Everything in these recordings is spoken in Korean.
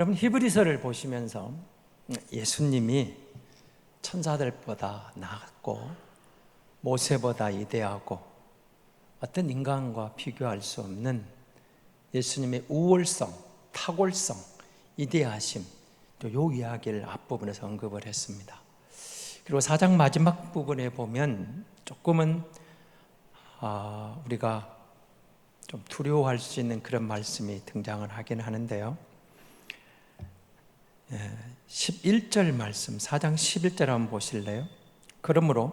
여러분, 히브리서를 보시면서 예수님이 천사들보다 낫고 모세보다 이대하고 어떤 인간과 비교할 수 없는 예수님의 우월성, 탁월성, 이대하심, 또 요 이야기를 앞부분에서 언급을 했습니다. 그리고 4장 마지막 부분에 보면 조금은 우리가 좀 두려워할 수 있는 그런 말씀이 등장을 하긴 하는데요. 11절 말씀, 4장 11절 한번 보실래요? 그러므로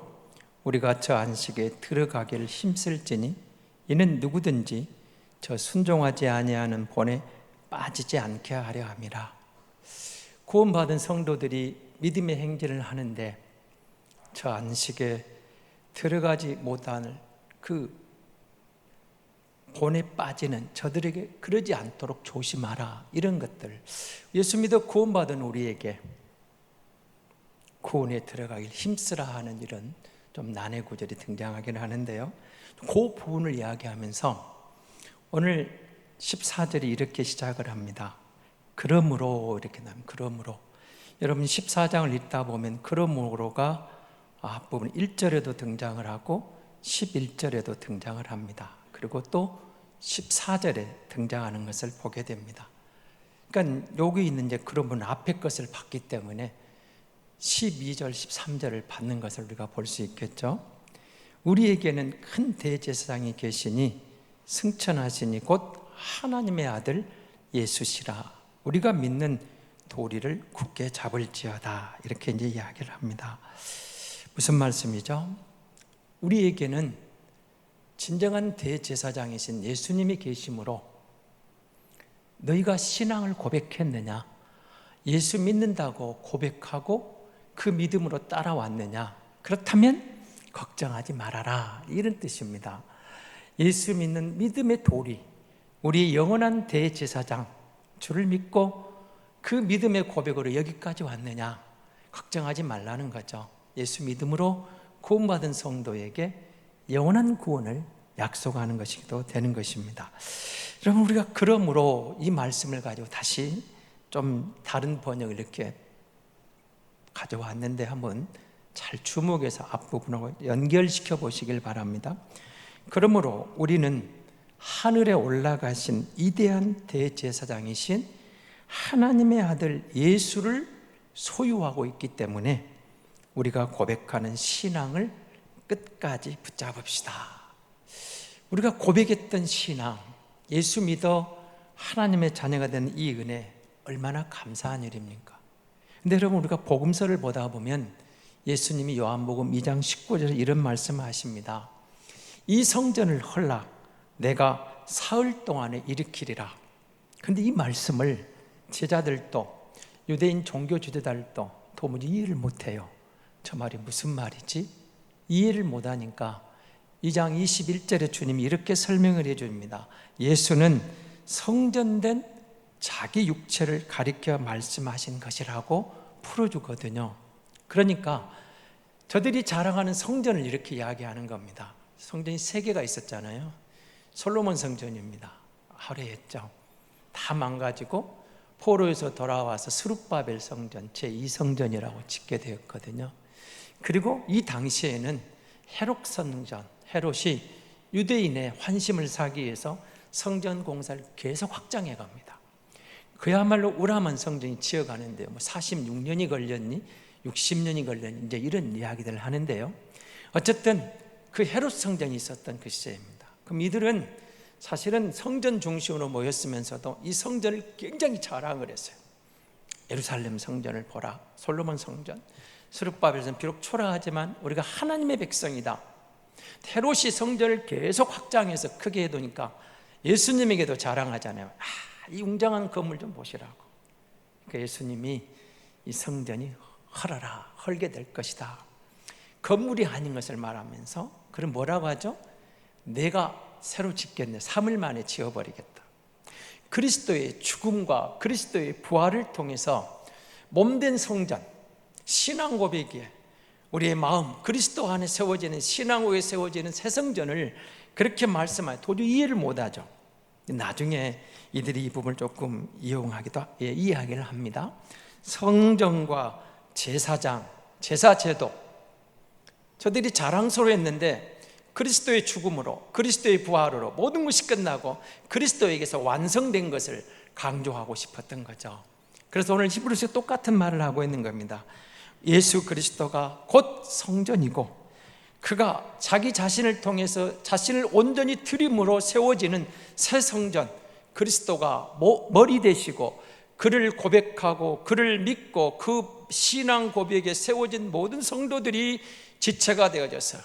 우리가 저 안식에 들어가기를 힘쓸지니 이는 누구든지 저 순종하지 아니하는 본에 빠지지 않게 하려 함이라. 구원받은 성도들이 믿음의 행진을 하는데 저 안식에 들어가지 못할 그 본에 빠지는 저들에게 그러지 않도록 조심하라. 이런 것들, 예수 믿어 구원받은 우리에게 구원에 들어가길 힘쓰라 하는 이런 좀 난해 구절이 등장하긴 하는데요, 그 부분을 이야기하면서 오늘 14절이 이렇게 시작을 합니다. 그러므로, 이렇게 나면 그러므로. 여러분 14장을 읽다 보면 그러므로가 앞부분 1절에도 등장을 하고 11절에도 등장을 합니다. 그리고 또 14절에 등장하는 것을 보게 됩니다. 그러니까 여기 있는 이제 그러면 앞에 것을 봤기 때문에 12절, 13절을 받는 것을 우리가 볼 수 있겠죠. 우리에게는 큰 대제사장이 계시니 승천하시니 곧 하나님의 아들 예수시라. 우리가 믿는 도리를 굳게 잡을지어다. 이렇게 이제 이야기를 합니다. 무슨 말씀이죠? 우리에게는 진정한 대제사장이신 예수님이 계심으로 너희가 신앙을 고백했느냐, 예수 믿는다고 고백하고 그 믿음으로 따라왔느냐, 그렇다면 걱정하지 말아라. 이런 뜻입니다. 예수 믿는 믿음의 도리, 우리의 영원한 대제사장, 주를 믿고 그 믿음의 고백으로 여기까지 왔느냐, 걱정하지 말라는 거죠. 예수 믿음으로 구원받은 성도에게 영원한 구원을 약속하는 것이기도 되는 것입니다. 여러분, 우리가 그러므로 이 말씀을 가지고 다시 좀 다른 번역을 이렇게 가져왔는데 한번 잘 주목해서 앞부분하고 연결시켜 보시길 바랍니다. 그러므로 우리는 하늘에 올라가신 위대한 대제사장이신 하나님의 아들 예수를 소유하고 있기 때문에 우리가 고백하는 신앙을 끝까지 붙잡읍시다. 우리가 고백했던 신앙, 예수 믿어 하나님의 자녀가 된 이 은혜, 얼마나 감사한 일입니까? 근데 여러분, 우리가 복음서를 보다 보면 예수님이 요한복음 2장 19절에 이런 말씀을 하십니다. 이 성전을 헐라 내가 사흘 동안에 일으키리라. 근데 이 말씀을 제자들도 유대인 종교 지도자들도 도무지 이해를 못해요. 저 말이 무슨 말이지? 이해를 못하니까 2장 21절에 주님이 이렇게 설명을 해줍니다. 예수는 성전된 자기 육체를 가리켜 말씀하신 것이라고 풀어주거든요. 그러니까 저들이 자랑하는 성전을 이렇게 이야기하는 겁니다. 성전이 3개가 있었잖아요. 솔로몬 성전입니다. 화려했죠. 다 망가지고 포로에서 돌아와서 스룹바벨 성전, 제2성전이라고 짓게 되었거든요. 그리고 이 당시에는 헤롯 성전, 헤롯이 유대인의 환심을 사기 위해서 성전 공사를 계속 확장해 갑니다. 그야말로 우람한 성전이 지어가는데요, 46년이 걸렸니 60년이 걸렸니 이제 이런 이야기들을 하는데요, 어쨌든 그 헤롯 성전이 있었던 그 시대입니다. 그럼 이들은 사실은 성전 중심으로 모였으면서도 이 성전을 굉장히 자랑을 했어요. 예루살렘 성전을 보라, 솔로몬 성전, 스룹바벨은 비록 초라하지만 우리가 하나님의 백성이다. 헤롯이 성전을 계속 확장해서 크게 해두니까 예수님에게도 자랑하잖아요. 이 웅장한 건물 좀 보시라고. 그러니까 예수님이 이 성전이 헐게 될 것이다. 건물이 아닌 것을 말하면서 그럼 뭐라고 하죠? 내가 새로 짓겠네. 3일 만에 지어버리겠다. 그리스도의 죽음과 그리스도의 부활을 통해서 몸된 성전, 신앙 고백이에 우리의 마음, 그리스도 안에 세워지는 신앙 위에 세워지는 새 성전을 그렇게 말씀하여 도저히 이해를 못하죠. 나중에 이들이 이 부분을 조금 이야기를 합니다. 성전과 제사장, 제사제도, 저들이 자랑스러워했는데 그리스도의 죽음으로, 그리스도의 부활으로 모든 것이 끝나고 그리스도에게서 완성된 것을 강조하고 싶었던 거죠. 그래서 오늘 히브리서에 똑같은 말을 하고 있는 겁니다. 예수 그리스도가 곧 성전이고, 그가 자기 자신을 통해서 자신을 온전히 드림으로 세워지는 새 성전, 그리스도가 머리 되시고, 그를 고백하고 그를 믿고 그 신앙 고백에 세워진 모든 성도들이 지체가 되어져서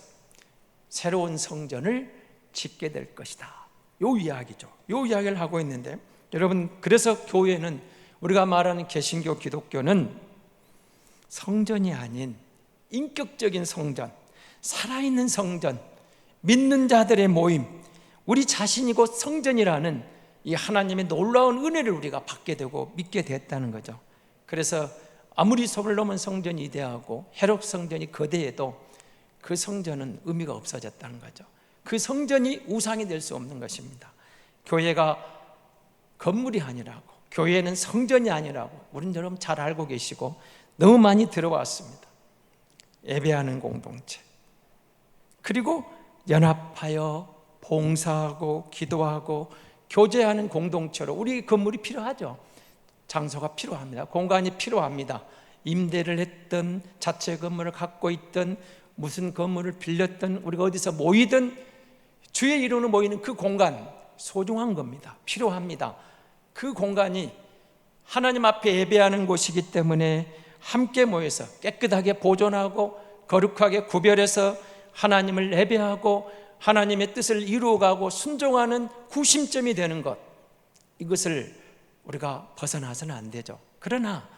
새로운 성전을 짓게 될 것이다. 요 이야기죠. 요 이야기를 하고 있는데, 여러분, 그래서 교회는, 우리가 말하는 개신교 기독교는 성전이 아닌 인격적인 성전, 살아있는 성전, 믿는 자들의 모임, 우리 자신이 곧 성전이라는 이 하나님의 놀라운 은혜를 우리가 받게 되고 믿게 됐다는 거죠. 그래서 아무리 솔로몬 성전이 이대하고 헤롯 성전이 거대해도 그 성전은 의미가 없어졌다는 거죠. 그 성전이 우상이 될 수 없는 것입니다. 교회가 건물이 아니라고, 교회는 성전이 아니라고 우리는 여러분 잘 알고 계시고 너무 많이 들어왔습니다. 예배하는 공동체, 그리고 연합하여 봉사하고 기도하고 교제하는 공동체로 우리 건물이 필요하죠. 장소가 필요합니다. 공간이 필요합니다. 임대를 했든 자체 건물을 갖고 있든 무슨 건물을 빌렸든 우리가 어디서 모이든 주의 이름으로 모이는 그 공간 소중한 겁니다. 필요합니다. 그 공간이 하나님 앞에 예배하는 곳이기 때문에 함께 모여서 깨끗하게 보존하고 거룩하게 구별해서 하나님을 예배하고 하나님의 뜻을 이루어가고 순종하는 구심점이 되는 것, 이것을 우리가 벗어나서는 안 되죠. 그러나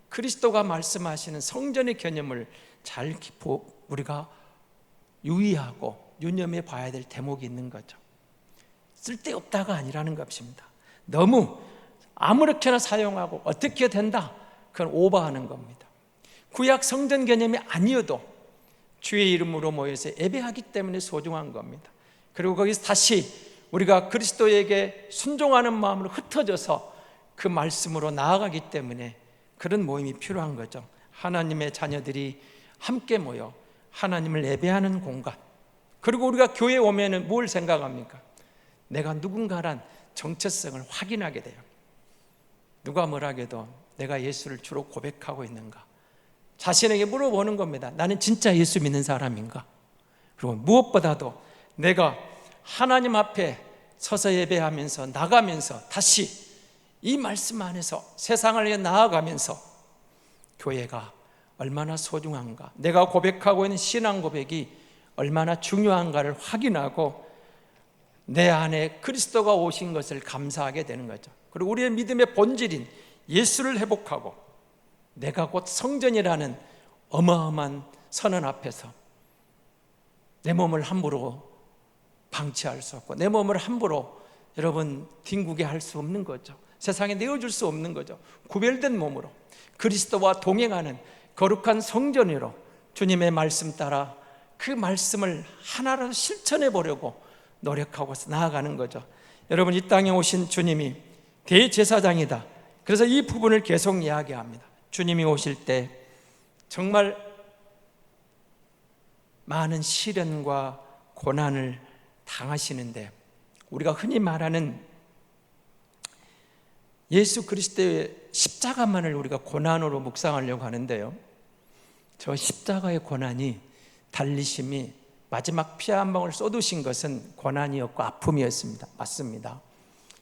그리스도가 말씀하시는 성전의 개념을 잘 우리가 유의하고 유념해 봐야 될 대목이 있는 거죠. 쓸데없다가 아니라는 것입니다. 너무 아무렇게나 사용하고 어떻게 된다, 그건 오버하는 겁니다. 구약 성전 개념이 아니어도 주의 이름으로 모여서 예배하기 때문에 소중한 겁니다. 그리고 거기서 다시 우리가 그리스도에게 순종하는 마음으로 흩어져서 그 말씀으로 나아가기 때문에 그런 모임이 필요한 거죠. 하나님의 자녀들이 함께 모여 하나님을 예배하는 공간. 그리고 우리가 교회에 오면은 뭘 생각합니까? 내가 누군가란 정체성을 확인하게 돼요. 누가 뭐라 해도 내가 예수를 주로 고백하고 있는가, 자신에게 물어보는 겁니다. 나는 진짜 예수 믿는 사람인가? 그리고 무엇보다도 내가 하나님 앞에 서서 예배하면서 나가면서 다시 이 말씀 안에서 세상을 위해 나아가면서 교회가 얼마나 소중한가, 내가 고백하고 있는 신앙 고백이 얼마나 중요한가를 확인하고 내 안에 그리스도가 오신 것을 감사하게 되는 거죠. 그리고 우리의 믿음의 본질인 예수를 회복하고 내가 곧 성전이라는 어마어마한 선언 앞에서 내 몸을 함부로 방치할 수 없고 내 몸을 함부로 여러분 뒹구게 할 수 없는 거죠. 세상에 내어줄 수 없는 거죠. 구별된 몸으로 그리스도와 동행하는 거룩한 성전으로 주님의 말씀 따라 그 말씀을 하나라도 실천해 보려고 노력하고 나아가는 거죠. 여러분, 이 땅에 오신 주님이 대제사장이다. 그래서 이 부분을 계속 이야기합니다. 주님이 오실 때 정말 많은 시련과 고난을 당하시는데, 우리가 흔히 말하는 예수 그리스도의 십자가만을 우리가 고난으로 묵상하려고 하는데요, 저 십자가의 고난이, 달리심이, 마지막 피 한 방울 쏟으신 것은 고난이었고 아픔이었습니다. 맞습니다.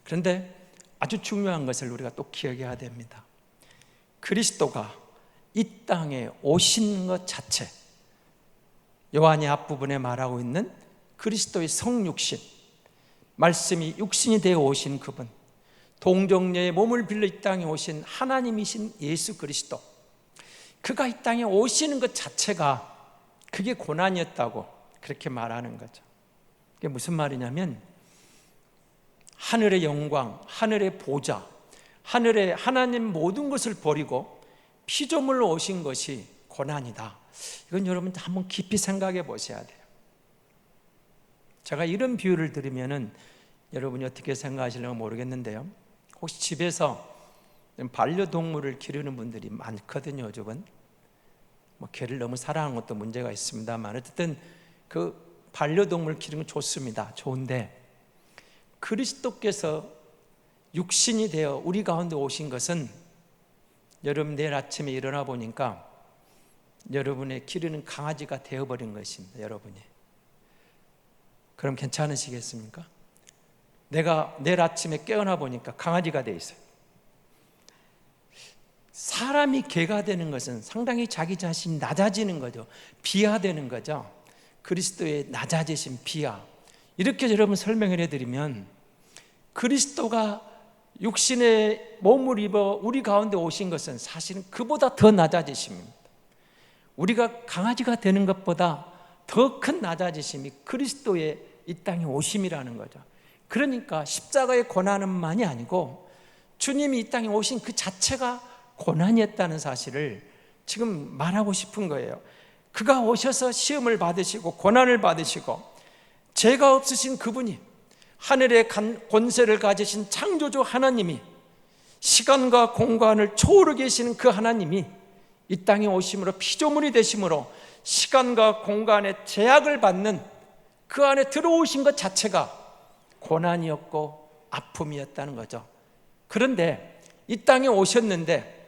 그런데 아주 중요한 것을 우리가 또 기억해야 됩니다. 그리스도가 이 땅에 오신 것 자체, 요한이 앞부분에 말하고 있는 그리스도의 성육신, 말씀이 육신이 되어 오신 그분, 동정녀의 몸을 빌려 이 땅에 오신 하나님이신 예수 그리스도, 그가 이 땅에 오시는 것 자체가 그게 고난이었다고 그렇게 말하는 거죠. 그게 무슨 말이냐면 하늘의 영광, 하늘의 보좌, 하늘의 하나님 모든 것을 버리고 피조물로 오신 것이 고난이다. 이건 여러분 한번 깊이 생각해 보셔야 돼요. 제가 이런 비유를 드리면은 여러분이 어떻게 생각하실지 모르겠는데요, 혹시 집에서 반려동물을 기르는 분들이 많거든요. 요즘은 개를 너무 사랑하는 것도 문제가 있습니다만 어쨌든 그 반려동물 기르는 건 좋습니다. 좋은데 그리스도께서 육신이 되어 우리 가운데 오신 것은, 여러분 내일 아침에 일어나 보니까 여러분의 기르는 강아지가 되어버린 것입니다. 여러분이. 그럼 괜찮으시겠습니까? 내가 내일 아침에 깨어나 보니까 강아지가 돼 있어요. 사람이 개가 되는 것은 상당히 자기 자신이 낮아지는 거죠. 비하되는 거죠. 그리스도의 낮아지신 비하, 이렇게 여러분 설명을 해드리면, 그리스도가 육신의 몸을 입어 우리 가운데 오신 것은 사실은 그보다 더 낮아지십니다. 우리가 강아지가 되는 것보다 더 큰 낮아지심이 그리스도의 이 땅에 오심이라는 거죠. 그러니까 십자가의 고난은만이 아니고 주님이 이 땅에 오신 그 자체가 고난이었다는 사실을 지금 말하고 싶은 거예요. 그가 오셔서 시험을 받으시고 고난을 받으시고, 죄가 없으신 그분이, 하늘의 권세를 가지신 창조주 하나님이, 시간과 공간을 초월해 계시는 그 하나님이 이 땅에 오심으로 피조물이 되심으로 시간과 공간의 제약을 받는 그 안에 들어오신 것 자체가 고난이었고 아픔이었다는 거죠. 그런데 이 땅에 오셨는데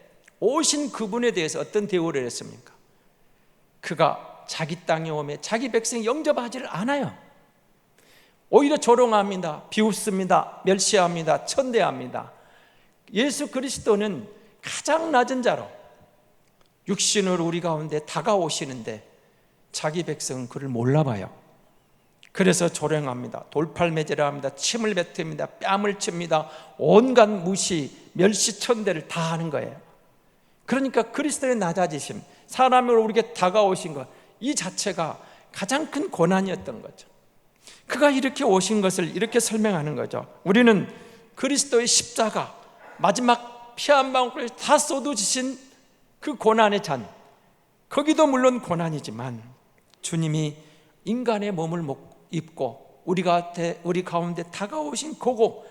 오신 그분에 대해서 어떤 대우를 했습니까? 그가 자기 땅에 오매 자기 백성 영접하지를 않아요. 오히려 조롱합니다. 비웃습니다. 멸시합니다. 천대합니다. 예수 그리스도는 가장 낮은 자로 육신으로 우리 가운데 다가오시는데 자기 백성은 그를 몰라봐요. 그래서 조롱합니다. 돌팔매질을 합니다. 침을 뱉습니다. 뺨을 칩니다. 온갖 무시, 멸시, 천대를 다 하는 거예요. 그러니까 그리스도의 낮아지심, 사람으로 우리에게 다가오신 것, 이 자체가 가장 큰 고난이었던 거죠. 그가 이렇게 오신 것을 이렇게 설명하는 거죠. 우리는 그리스도의 십자가, 마지막 피 한 방울 다 쏟아지신 그 고난의 잔, 거기도 물론 고난이지만 주님이 인간의 몸을 입고 우리 가운데 다가오신 그거,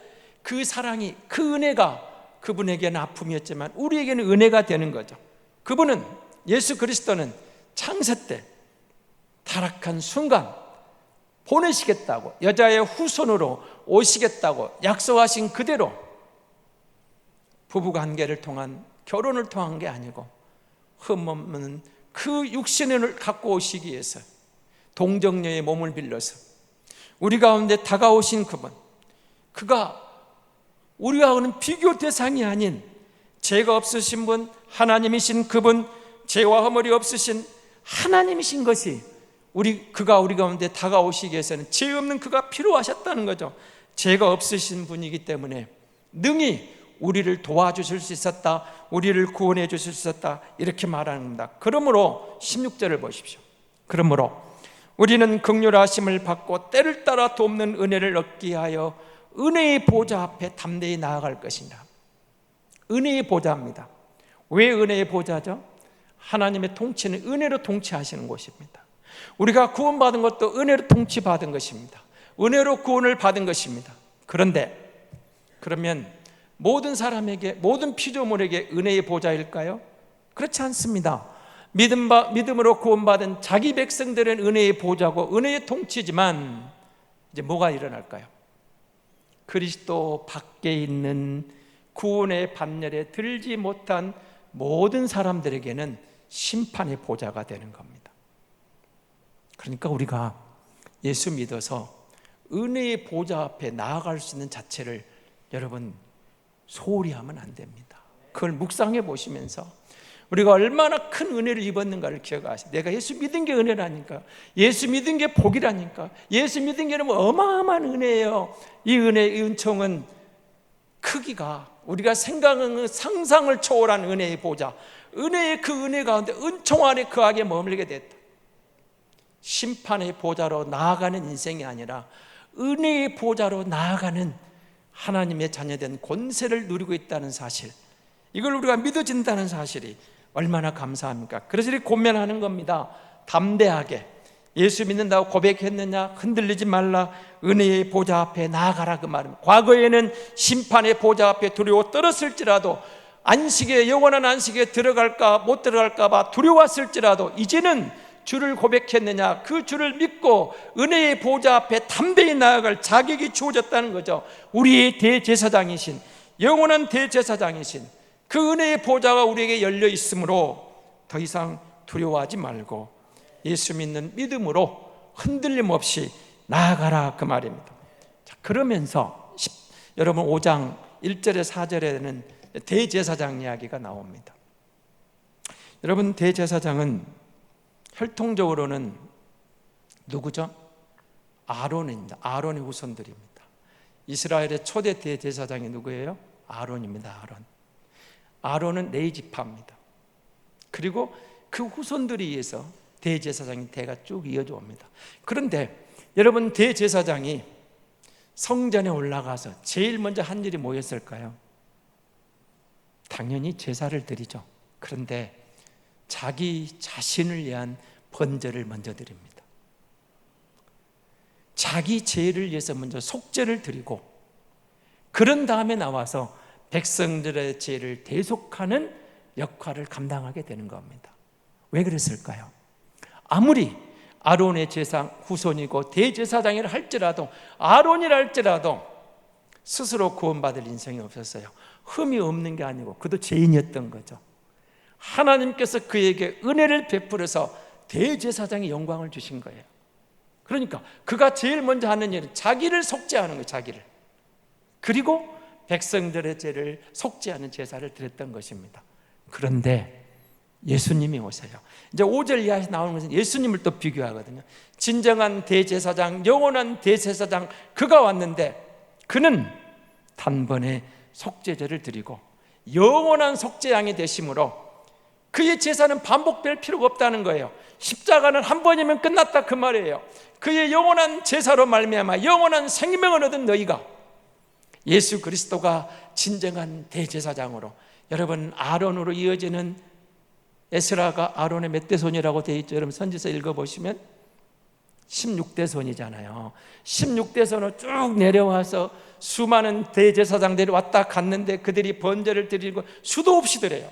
그 사랑이, 그 은혜가 그분에게는 아픔이었지만 우리에게는 은혜가 되는 거죠. 그분은, 예수 그리스도는 창세 때 타락한 순간 보내시겠다고, 여자의 후손으로 오시겠다고 약속하신 그대로 부부관계를 통한, 결혼을 통한 게 아니고 흠없는 그 육신을 갖고 오시기 위해서 동정녀의 몸을 빌려서 우리 가운데 다가오신 그분, 그가 우리와는 비교 대상이 아닌 죄가 없으신 분, 하나님이신 그분, 죄와 허물이 없으신 하나님이신 것이 그가 우리 가운데 다가오시기 위해서는 죄 없는 그가 필요하셨다는 거죠. 죄가 없으신 분이기 때문에 능히 우리를 도와주실 수 있었다, 우리를 구원해 주실 수 있었다, 이렇게 말하는 겁니다. 그러므로 16절을 보십시오. 그러므로 우리는 긍휼하심을 받고 때를 따라 돕는 은혜를 얻기 위하여 은혜의 보좌 앞에 담대히 나아갈 것이다. 은혜의 보좌입니다. 왜 은혜의 보좌죠? 하나님의 통치는 은혜로 통치하시는 곳입니다. 우리가 구원받은 것도 은혜로 통치받은 것입니다. 은혜로 구원을 받은 것입니다. 그런데 그러면 모든 사람에게, 모든 피조물에게 은혜의 보좌일까요? 그렇지 않습니다. 믿음으로 구원받은 자기 백성들은 은혜의 보좌고 은혜의 통치지만 이제 뭐가 일어날까요? 그리스도 밖에 있는 구원의 반열에 들지 못한 모든 사람들에게는 심판의 보좌가 되는 겁니다. 그러니까 우리가 예수 믿어서 은혜의 보좌 앞에 나아갈 수 있는 자체를 여러분 소홀히 하면 안 됩니다. 그걸 묵상해 보시면서 우리가 얼마나 큰 은혜를 입었는가를 기억하시고, 내가 예수 믿은 게 은혜라니까, 예수 믿은 게 복이라니까, 예수 믿은 게 너무 어마어마한 은혜예요. 이 은혜의 은총은 크기가 우리가 생각하는 상상을 초월한 은혜의 보좌, 은혜의 그 은혜 가운데 은총 안에 거하게 머물게 됐다. 심판의 보좌로 나아가는 인생이 아니라 은혜의 보좌로 나아가는 하나님의 자녀된 권세를 누리고 있다는 사실, 이걸 우리가 믿어진다는 사실이 얼마나 감사합니까? 그래서 이렇게 고면하는 겁니다. 담대하게 예수 믿는다고 고백했느냐? 흔들리지 말라. 은혜의 보좌 앞에 나아가라 그 말입니다. 과거에는 심판의 보좌 앞에 두려워 떨었을지라도, 안식에, 영원한 안식에 들어갈까 못 들어갈까 봐 두려웠을지라도, 이제는 주를 고백했느냐? 그 주를 믿고 은혜의 보좌 앞에 담대히 나아갈 자격이 주어졌다는 거죠. 우리의 대제사장이신, 영원한 대제사장이신 그 은혜의 보좌가 우리에게 열려 있으므로 더 이상 두려워하지 말고 예수 믿는 믿음으로 흔들림 없이 나아가라 그 말입니다. 자, 그러면서 여러분 5장 1절에 4절에는 대제사장 이야기가 나옵니다. 여러분, 대제사장은 혈통적으로는 누구죠? 아론입니다. 아론의 후손들입니다. 이스라엘의 초대 대제사장이 누구예요? 아론입니다. 아론은 레위 지파입니다. 그리고 그 후손들에 의해서 대제사장의 대가 쭉 이어져 옵니다. 그런데 여러분, 대제사장이 성전에 올라가서 제일 먼저 한 일이 뭐였을까요? 당연히 제사를 드리죠. 그런데 자기 자신을 위한 번제를 먼저 드립니다. 자기 죄를 위해서 먼저 속죄를 드리고, 그런 다음에 나와서 백성들의 죄를 대속하는 역할을 감당하게 되는 겁니다. 왜 그랬을까요? 아무리 아론의 제사 후손이고 대제사장이라 할지라도, 아론이라 할지라도 스스로 구원받을 인생이 없었어요. 흠이 없는 게 아니고 그도 죄인이었던 거죠. 하나님께서 그에게 은혜를 베풀어서 대제사장의 영광을 주신 거예요. 그러니까 그가 제일 먼저 하는 일은 자기를 속죄하는 거예요. 자기를. 그리고 백성들의 죄를 속죄하는 제사를 드렸던 것입니다. 그런데 예수님이 오세요. 이제 5절 이하에서 나오는 것은 예수님을 또 비교하거든요. 진정한 대제사장, 영원한 대제사장, 그가 왔는데 그는 단번에 속죄제를 드리고 영원한 속죄양이 되심으로 그의 제사는 반복될 필요가 없다는 거예요. 십자가는 한 번이면 끝났다 그 말이에요. 그의 영원한 제사로 말미암아 영원한 생명을 얻은 너희가, 예수 그리스도가 진정한 대제사장으로, 여러분 아론으로 이어지는, 에스라가 아론의 몇 대 손이라고 되어 있죠? 여러분 선지서 읽어보시면 16대 손이잖아요. 16대 손으로 쭉 내려와서 수많은 대제사장들이 왔다 갔는데 그들이 번제를 드리고 수도 없이 드려요.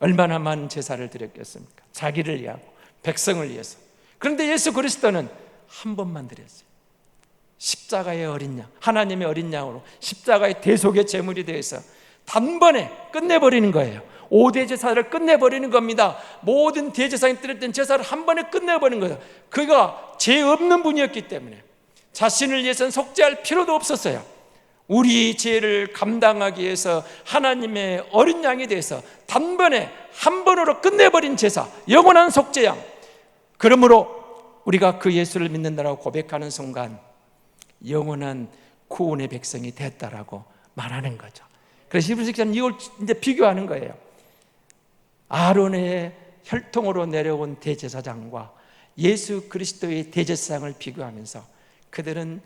얼마나 많은 제사를 드렸겠습니까? 자기를 위하고 백성을 위해서. 그런데 예수 그리스도는 한 번만 드렸어요. 십자가의 어린 양, 하나님의 어린 양으로 십자가의 대속의 제물이 되어서 단번에 끝내버리는 거예요. 5대 제사를 끝내버리는 겁니다. 모든 대제사장이 드렸던 제사를 한 번에 끝내버리는 거예요. 그가 죄 없는 분이었기 때문에 자신을 위해서는 속죄할 필요도 없었어요. 우리 죄를 감당하기 위해서 하나님의 어린 양이 돼서 단번에 한 번으로 끝내버린 제사, 영원한 속죄양. 그러므로 우리가 그 예수를 믿는다라고 고백하는 순간 영원한 구원의 백성이 됐다라고 말하는 거죠. 그래서 히브리서 기자는 이걸 이제 비교하는 거예요. 아론의 혈통으로 내려온 대제사장과 예수 그리스도의 대제사장을 비교하면서 그들은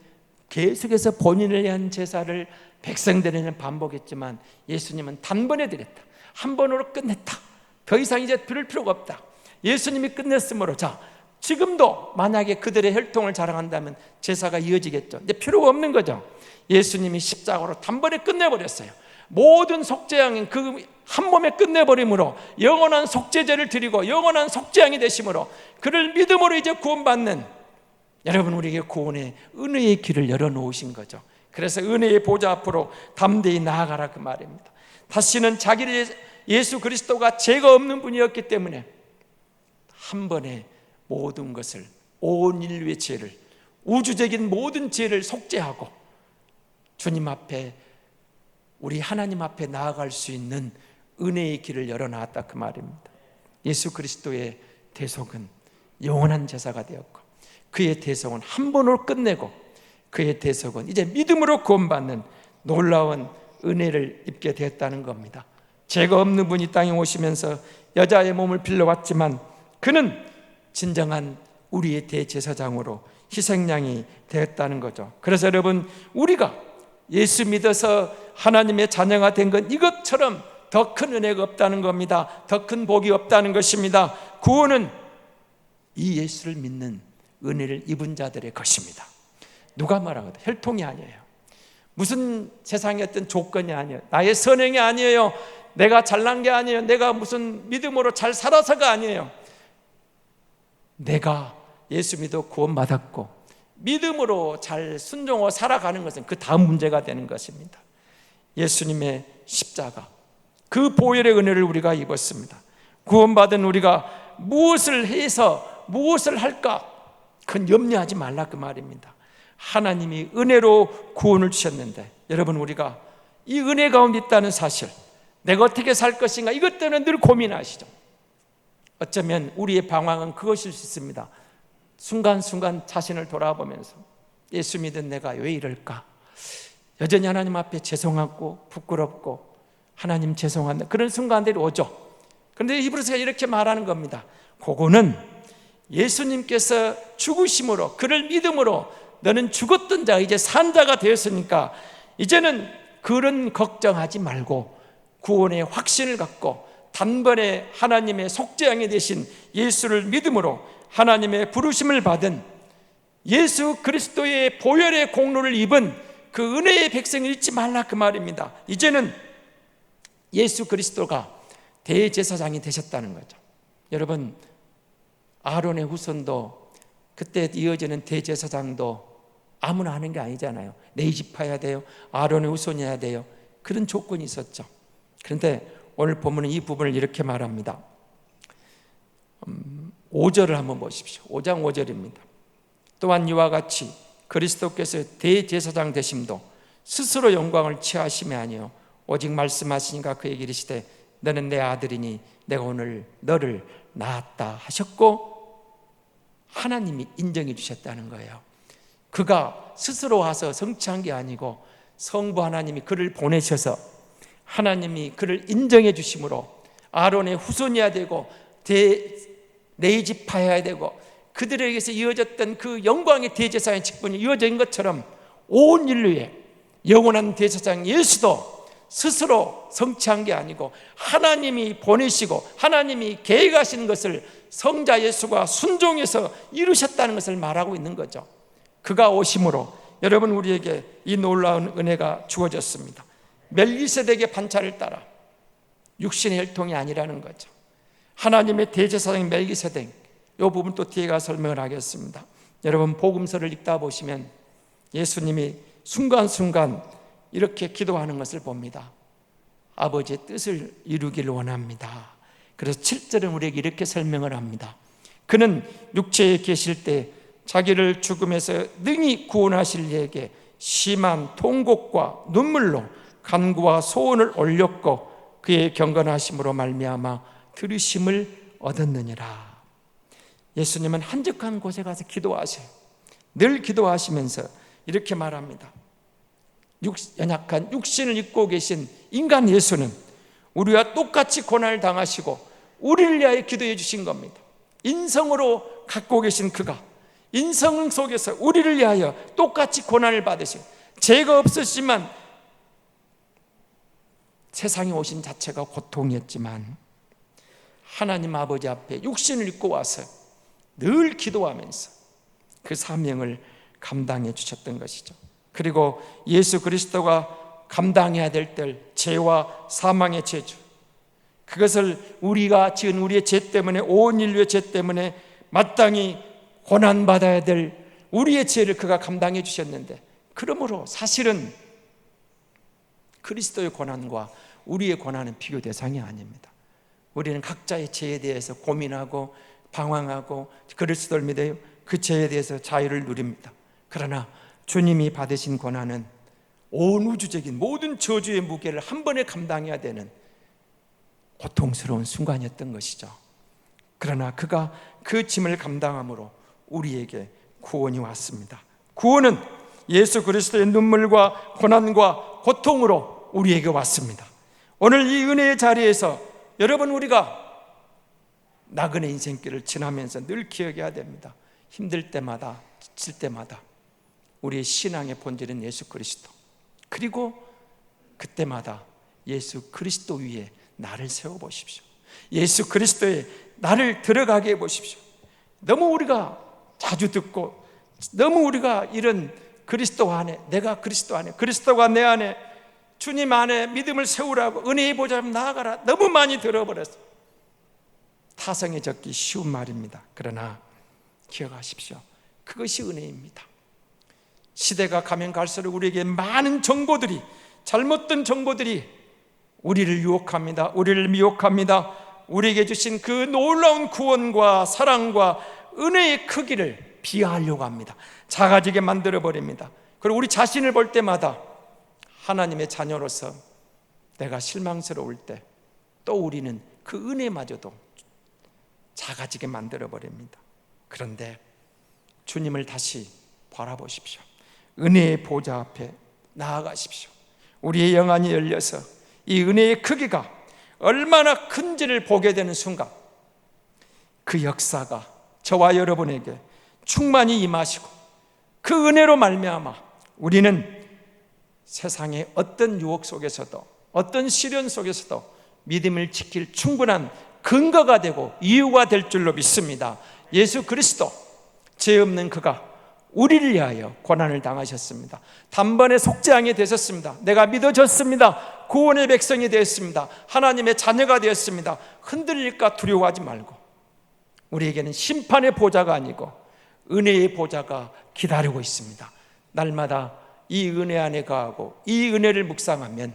계속해서 본인을 위한 제사를 백성들에게는 반복했지만 예수님은 단번에 드렸다. 한 번으로 끝냈다. 더 이상 이제 들을 필요가 없다. 예수님이 끝냈으므로, 자, 지금도 만약에 그들의 혈통을 자랑한다면 제사가 이어지겠죠. 이제 필요가 없는 거죠. 예수님이 십자가로 단번에 끝내버렸어요. 모든 속죄양인 그 한 몸에 끝내버림으로 영원한 속죄제를 드리고 영원한 속죄양이 되심으로 그를 믿음으로 이제 구원받는, 여러분 우리에게 구원의 은혜의 길을 열어놓으신 거죠. 그래서 은혜의 보좌 앞으로 담대히 나아가라 그 말입니다. 다시는 자기를, 예수 그리스도가 죄가 없는 분이었기 때문에 한 번에 모든 것을, 온 인류의 죄를, 우주적인 모든 죄를 속죄하고 주님 앞에, 우리 하나님 앞에 나아갈 수 있는 은혜의 길을 열어놨다 그 말입니다. 예수 그리스도의 대속은 영원한 제사가 되었고 그의 대속은 한 번으로 끝내고 그의 대속은 이제 믿음으로 구원받는 놀라운 은혜를 입게 되었다는 겁니다. 죄가 없는 분이 땅에 오시면서 여자의 몸을 빌려왔지만 그는 진정한 우리의 대제사장으로 희생양이 되었다는 거죠. 그래서 여러분, 우리가 예수 믿어서 하나님의 자녀가 된 건 이것처럼 더 큰 은혜가 없다는 겁니다. 더 큰 복이 없다는 것입니다. 구원은 이 예수를 믿는 은혜를 입은 자들의 것입니다. 누가 말하거든 혈통이 아니에요. 무슨 세상의 어떤 조건이 아니에요. 나의 선행이 아니에요. 내가 잘난 게 아니에요. 내가 무슨 믿음으로 잘 살아서가 아니에요. 내가 예수 믿어 구원받았고 믿음으로 잘 순종하고 살아가는 것은 그 다음 문제가 되는 것입니다. 예수님의 십자가, 그 보혈의 은혜를 우리가 입었습니다. 구원받은 우리가 무엇을 해서 무엇을 할까? 그건 염려하지 말라 그 말입니다. 하나님이 은혜로 구원을 주셨는데, 여러분 우리가 이 은혜 가운데 있다는 사실, 내가 어떻게 살 것인가, 이것 때문에 늘 고민하시죠. 어쩌면 우리의 방황은 그것일 수 있습니다. 순간순간 자신을 돌아보면서 예수 믿은 내가 왜 이럴까? 여전히 하나님 앞에 죄송하고 부끄럽고 하나님 죄송한다, 그런 순간들이 오죠. 그런데 히브리서가 이렇게 말하는 겁니다. 그거는 예수님께서 죽으심으로, 그를 믿음으로 너는 죽었던 자 이제 산 자가 되었으니까 이제는 그런 걱정하지 말고 구원의 확신을 갖고 단번에 하나님의 속죄양이 되신 예수를 믿음으로 하나님의 부르심을 받은 예수 그리스도의 보혈의 공로를 입은 그 은혜의 백성을 잊지 말라 그 말입니다. 이제는 예수 그리스도가 대제사장이 되셨다는 거죠. 여러분, 아론의 후손도 그때 이어지는 대제사장도 아무나 하는 게 아니잖아요. 레위지파여야 돼요. 아론의 후손이어야 돼요. 그런 조건이 있었죠. 그런데 오늘 본문은 이 부분을 이렇게 말합니다. 5절을 한번 보십시오. 5장 5절입니다. 또한 이와 같이 그리스도께서 대제사장 되심도 스스로 영광을 취하심이 아니요 오직 말씀하시니까 그에게 이르시되 너는 내 아들이니 내가 오늘 너를 낳았다 하셨고, 하나님이 인정해 주셨다는 거예요. 그가 스스로 와서 성취한 게 아니고 성부 하나님이 그를 보내셔서 하나님이 그를 인정해 주심으로 아론의 후손이어야 되고 레위지파여야 되고 그들에게서 이어졌던 그 영광의 대제사장의 직분이 이어진 것처럼 온 인류의 영원한 대제사장 예수도 스스로 성취한 게 아니고 하나님이 보내시고 하나님이 계획하신 것을 성자 예수가 순종해서 이루셨다는 것을 말하고 있는 거죠. 그가 오심으로 여러분 우리에게 이 놀라운 은혜가 주어졌습니다. 멜기세덱의 반차를 따라 육신의 혈통이 아니라는 거죠. 하나님의 대제사장인 멜기세덱, 이 부분 또 뒤에 가서 설명을 하겠습니다. 여러분 복음서를 읽다 보시면 예수님이 순간순간 이렇게 기도하는 것을 봅니다. 아버지의 뜻을 이루기를 원합니다. 그래서 7절은 우리에게 이렇게 설명을 합니다. 그는 육체에 계실 때 자기를 죽음에서 능히 구원하실 이에게 심한 통곡과 눈물로 간구와 소원을 올렸고 그의 경건하심으로 말미암아 들으심을 얻었느니라. 예수님은 한적한 곳에 가서 기도하세요. 늘 기도하시면서 이렇게 말합니다. 연약한 육신을 입고 계신 인간 예수는 우리와 똑같이 고난을 당하시고 우리를 위하여 기도해 주신 겁니다. 인성으로 갖고 계신 그가 인성 속에서 우리를 위하여 똑같이 고난을 받으시고, 죄가 없으시지만 세상에 오신 자체가 고통이었지만 하나님 아버지 앞에 육신을 입고 와서 늘 기도하면서 그 사명을 감당해 주셨던 것이죠. 그리고 예수 그리스도가 감당해야 될 때 죄와 사망의 죄주, 그것을 우리가 지은 우리의 죄 때문에, 온 인류의 죄 때문에 마땅히 고난받아야 될 우리의 죄를 그가 감당해 주셨는데, 그러므로 사실은 그리스도의 고난과 우리의 고난은 비교 대상이 아닙니다. 우리는 각자의 죄에 대해서 고민하고 방황하고 그리스도를 믿어요. 그 죄에 대해서 자유를 누립니다. 그러나 주님이 받으신 고난은 온 우주적인 모든 저주의 무게를 한 번에 감당해야 되는 고통스러운 순간이었던 것이죠. 그러나 그가 그 짐을 감당함으로 우리에게 구원이 왔습니다. 구원은 예수 그리스도의 눈물과 고난과 고통으로 우리에게 왔습니다. 오늘 이 은혜의 자리에서 여러분 우리가 나그네 인생길을 지나면서 늘 기억해야 됩니다. 힘들 때마다, 지칠 때마다 우리의 신앙의 본질은 예수 그리스도, 그리고 그때마다 예수 그리스도 위에 나를 세워보십시오. 예수 그리스도에 나를 들어가게 해보십시오. 너무 우리가 자주 듣고, 너무 우리가 이런 그리스도 안에, 내가 그리스도 안에, 그리스도가 내 안에, 주님 안에 믿음을 세우라고, 은혜의 보좌 앞에 나아가라, 너무 많이 들어버렸어요. 타성에 적기 쉬운 말입니다. 그러나 기억하십시오. 그것이 은혜입니다. 시대가 가면 갈수록 우리에게 많은 정보들이, 잘못된 정보들이 우리를 유혹합니다. 우리를 미혹합니다. 우리에게 주신 그 놀라운 구원과 사랑과 은혜의 크기를 비하하려고 합니다. 작아지게 만들어버립니다. 그리고 우리 자신을 볼 때마다 하나님의 자녀로서 내가 실망스러울 때 또 우리는 그 은혜마저도 작아지게 만들어버립니다. 그런데 주님을 다시 바라보십시오. 은혜의 보좌 앞에 나아가십시오. 우리의 영안이 열려서 이 은혜의 크기가 얼마나 큰지를 보게 되는 순간, 그 역사가 저와 여러분에게 충만히 임하시고, 그 은혜로 말미암아 우리는 세상의 어떤 유혹 속에서도, 어떤 시련 속에서도 믿음을 지킬 충분한 근거가 되고 이유가 될 줄로 믿습니다. 예수 그리스도, 죄 없는 그가 우리를 위하여 고난을 당하셨습니다. 단번에 속죄양이 되셨습니다. 내가 믿어졌습니다. 구원의 백성이 되었습니다. 하나님의 자녀가 되었습니다. 흔들릴까 두려워하지 말고, 우리에게는 심판의 보좌가 아니고 은혜의 보좌가 기다리고 있습니다. 날마다 이 은혜 안에 거하고 이 은혜를 묵상하면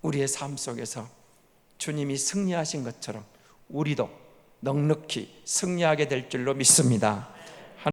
우리의 삶 속에서 주님이 승리하신 것처럼 우리도 넉넉히 승리하게 될 줄로 믿습니다.